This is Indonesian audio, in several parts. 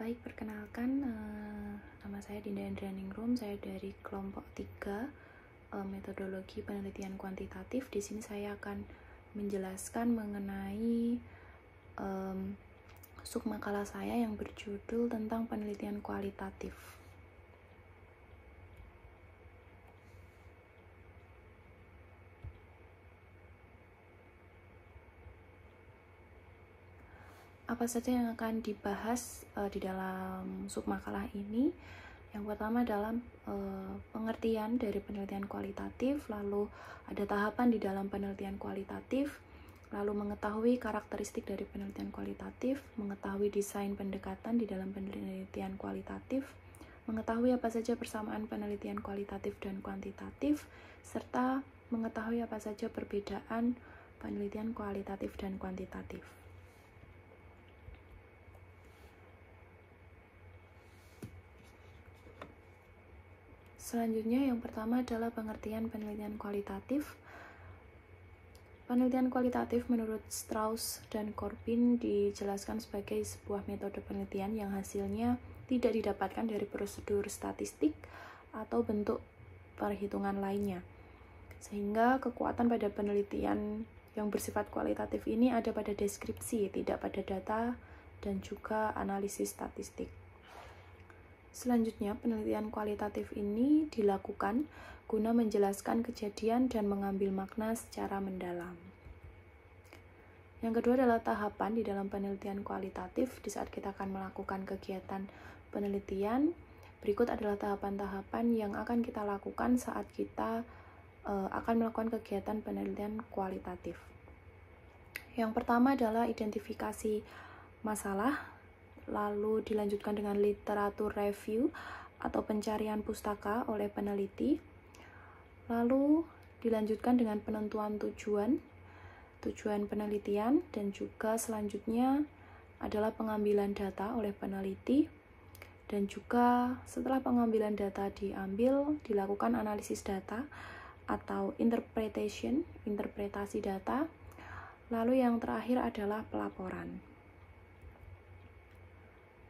Baik, perkenalkan, nama saya Dinda Endrianingrum. Saya dari kelompok 3 metodologi penelitian kuantitatif. Di sini saya akan menjelaskan mengenai submakalah saya yang berjudul tentang penelitian kualitatif. Apa saja yang akan dibahas di dalam submakalah ini? Yang pertama adalah pengertian dari penelitian kualitatif, lalu ada tahapan di dalam penelitian kualitatif, lalu mengetahui karakteristik dari penelitian kualitatif, mengetahui desain pendekatan di dalam penelitian kualitatif, mengetahui apa saja persamaan penelitian kualitatif dan kuantitatif, serta mengetahui apa saja perbedaan penelitian kualitatif dan kuantitatif. Selanjutnya, yang pertama adalah pengertian penelitian kualitatif. Penelitian kualitatif menurut Strauss dan Corbin dijelaskan sebagai sebuah metode penelitian yang hasilnya tidak didapatkan dari prosedur statistik atau bentuk perhitungan lainnya. Sehingga kekuatan pada penelitian yang bersifat kualitatif ini ada pada deskripsi, tidak pada data dan juga analisis statistik. Selanjutnya, penelitian kualitatif ini dilakukan guna menjelaskan kejadian dan mengambil makna secara mendalam. Yang kedua adalah tahapan di dalam penelitian kualitatif. Di saat kita akan melakukan kegiatan penelitian, berikut adalah tahapan-tahapan yang akan kita lakukan saat kita akan melakukan kegiatan penelitian kualitatif. Yang pertama adalah identifikasi masalah, lalu dilanjutkan dengan literatur review atau pencarian pustaka oleh peneliti, lalu dilanjutkan dengan penentuan tujuan penelitian, dan juga selanjutnya adalah pengambilan data oleh peneliti, dan juga setelah pengambilan data diambil, dilakukan analisis data atau interpretasi data, lalu yang terakhir adalah pelaporan.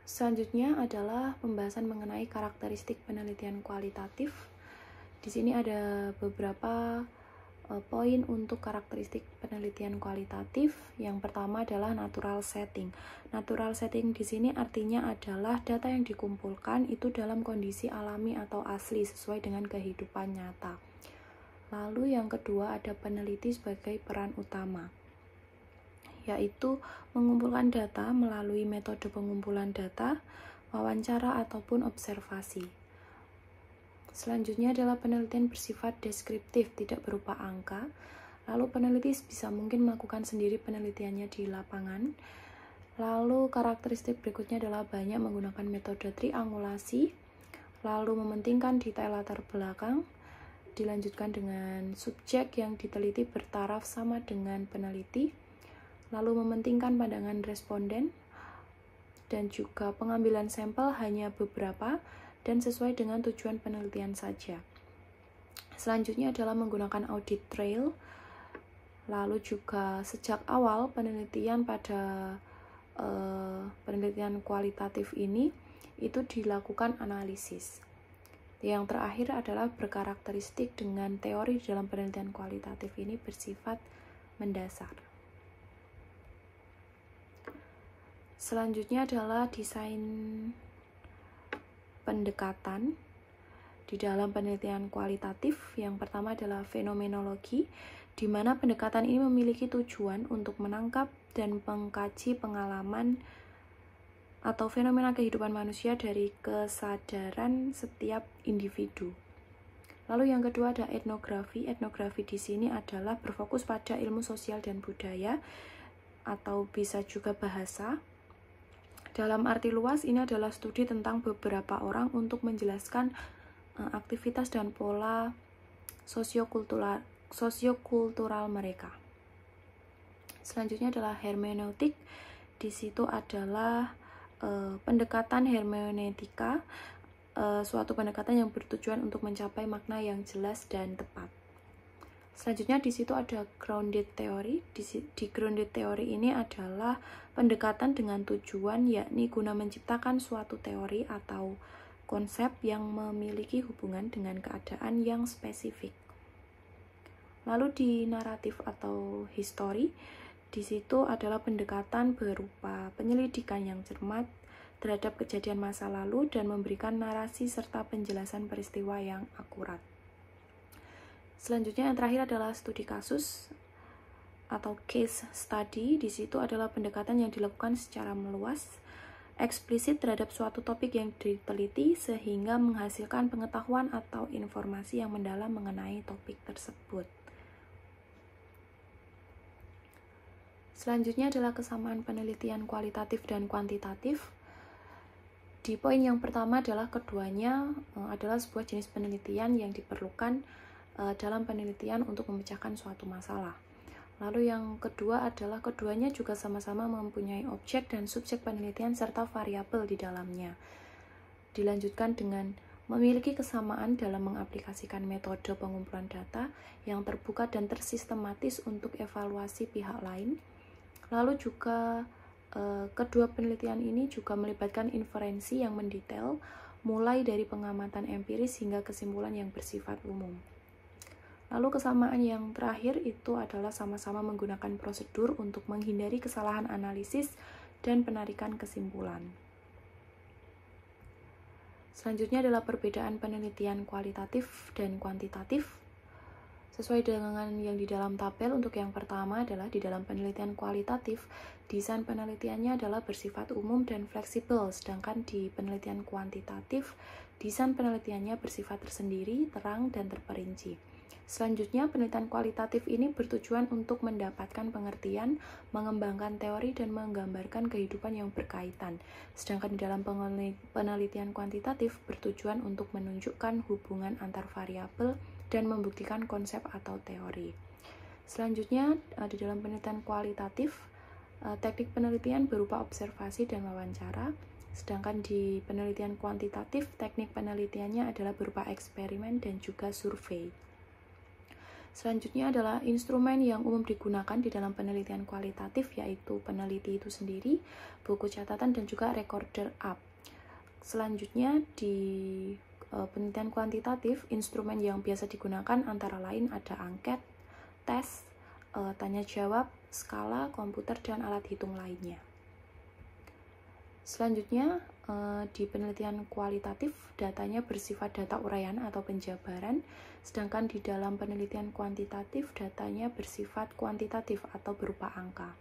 Selanjutnya adalah pembahasan mengenai karakteristik penelitian kualitatif. Di sini ada beberapa poin untuk karakteristik penelitian kualitatif. Yang pertama adalah natural setting. Natural setting di sini artinya adalah data yang dikumpulkan itu dalam kondisi alami atau asli sesuai dengan kehidupan nyata. Lalu yang kedua ada peneliti sebagai peran utama, yaitu mengumpulkan data melalui metode pengumpulan data, wawancara, ataupun observasi. Selanjutnya adalah penelitian bersifat deskriptif, tidak berupa angka. Lalu peneliti bisa mungkin melakukan sendiri penelitiannya di lapangan. Lalu karakteristik berikutnya adalah banyak menggunakan metode triangulasi, lalu mementingkan detail latar belakang, dilanjutkan dengan subjek yang diteliti bertaraf sama dengan peneliti, lalu mementingkan pandangan responden, dan juga pengambilan sampel hanya beberapa dan sesuai dengan tujuan penelitian saja. Selanjutnya adalah menggunakan audit trail, lalu juga sejak awal penelitian pada penelitian kualitatif ini itu dilakukan analisis. Yang terakhir adalah berkarakteristik dengan teori dalam penelitian kualitatif ini bersifat mendasar. Selanjutnya adalah desain pendekatan di dalam penelitian kualitatif. Yang pertama adalah fenomenologi, di mana pendekatan ini memiliki tujuan untuk menangkap dan mengkaji pengalaman atau fenomena kehidupan manusia dari kesadaran setiap individu. Lalu yang kedua ada etnografi. Etnografi di sini adalah berfokus pada ilmu sosial dan budaya, atau bisa juga bahasa. Dalam arti luas, ini adalah studi tentang beberapa orang untuk menjelaskan aktivitas dan pola sosiokultural mereka. Selanjutnya adalah hermeneutik. Di situ adalah pendekatan hermeneutika, suatu pendekatan yang bertujuan untuk mencapai makna yang jelas dan tepat. Selanjutnya di situ ada grounded theory. Di grounded theory ini adalah pendekatan dengan tujuan, yakni guna menciptakan suatu teori atau konsep yang memiliki hubungan dengan keadaan yang spesifik. Lalu di naratif atau history, di situ adalah pendekatan berupa penyelidikan yang cermat terhadap kejadian masa lalu dan memberikan narasi serta penjelasan peristiwa yang akurat. Selanjutnya yang terakhir adalah studi kasus atau case study. Di situ adalah pendekatan yang dilakukan secara meluas, eksplisit terhadap suatu topik yang diteliti sehingga menghasilkan pengetahuan atau informasi yang mendalam mengenai topik tersebut. Selanjutnya adalah kesamaan penelitian kualitatif dan kuantitatif. Di poin yang pertama adalah keduanya adalah sebuah jenis penelitian yang diperlukan dalam penelitian untuk memecahkan suatu masalah. Lalu yang kedua adalah keduanya juga sama-sama mempunyai objek dan subjek penelitian serta variabel di dalamnya. Dilanjutkan dengan memiliki kesamaan dalam mengaplikasikan metode pengumpulan data yang terbuka dan tersistematis untuk evaluasi pihak lain. Lalu juga kedua penelitian ini juga melibatkan inferensi yang mendetail, mulai dari pengamatan empiris hingga kesimpulan yang bersifat umum. Lalu kesamaan yang terakhir itu adalah sama-sama menggunakan prosedur untuk menghindari kesalahan analisis dan penarikan kesimpulan. Selanjutnya adalah perbedaan penelitian kualitatif dan kuantitatif. Sesuai dengan yang di dalam tabel, untuk yang pertama adalah di dalam penelitian kualitatif, desain penelitiannya adalah bersifat umum dan fleksibel, sedangkan di penelitian kuantitatif, desain penelitiannya bersifat tersendiri, terang, dan terperinci. Selanjutnya, penelitian kualitatif ini bertujuan untuk mendapatkan pengertian, mengembangkan teori, dan menggambarkan kehidupan yang berkaitan. Sedangkan di dalam penelitian kuantitatif bertujuan untuk menunjukkan hubungan antar variabel dan membuktikan konsep atau teori. Selanjutnya, di dalam penelitian kualitatif, teknik penelitian berupa observasi dan wawancara. Sedangkan di penelitian kuantitatif, teknik penelitiannya adalah berupa eksperimen dan juga survei. Selanjutnya adalah instrumen yang umum digunakan di dalam penelitian kualitatif, yaitu peneliti itu sendiri, buku catatan, dan juga recorder up. Selanjutnya di penelitian kuantitatif, instrumen yang biasa digunakan antara lain ada angket, tes, tanya jawab, skala, komputer, dan alat hitung lainnya. Selanjutnya, di penelitian kualitatif, datanya bersifat data uraian atau penjabaran, sedangkan di dalam penelitian kuantitatif, datanya bersifat kuantitatif atau berupa angka.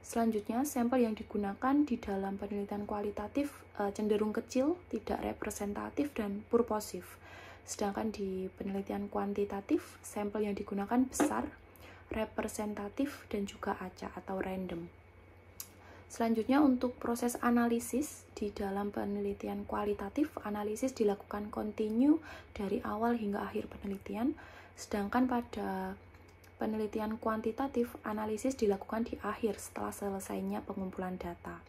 Selanjutnya, sampel yang digunakan di dalam penelitian kualitatif cenderung kecil, tidak representatif, dan purposif. Sedangkan di penelitian kuantitatif, sampel yang digunakan besar, representatif, dan juga acak atau random. Selanjutnya, untuk proses analisis di dalam penelitian kualitatif, analisis dilakukan kontinu dari awal hingga akhir penelitian, sedangkan pada penelitian kuantitatif, analisis dilakukan di akhir setelah selesainya pengumpulan data.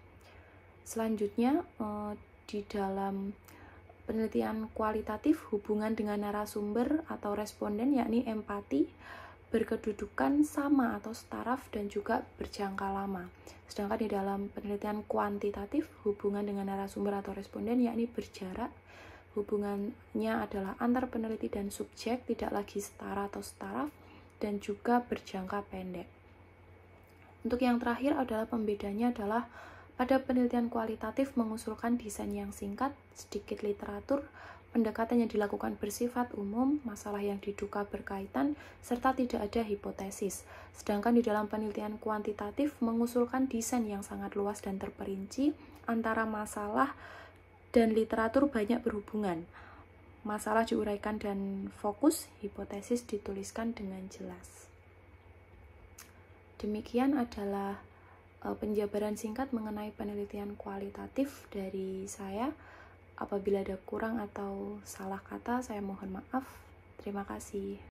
Selanjutnya, di dalam penelitian kualitatif, hubungan dengan narasumber atau responden, yakni empati, berkedudukan sama atau setaraf dan juga berjangka lama. Sedangkan di dalam penelitian kuantitatif, hubungan dengan narasumber atau responden yakni berjarak. Hubungannya adalah antar peneliti dan subjek, tidak lagi setara atau setaraf, dan juga berjangka pendek. Untuk yang terakhir adalah pembedanya adalah pada penelitian kualitatif mengusulkan desain yang singkat, sedikit literatur, pendekatan yang dilakukan bersifat umum, masalah yang diduga berkaitan, serta tidak ada hipotesis. Sedangkan di dalam penelitian kuantitatif mengusulkan desain yang sangat luas dan terperinci, antara masalah dan literatur banyak berhubungan. Masalah diuraikan dan fokus, hipotesis dituliskan dengan jelas. Demikian adalah penjabaran singkat mengenai penelitian kualitatif dari saya. Apabila ada kurang atau salah kata, saya mohon maaf. Terima kasih.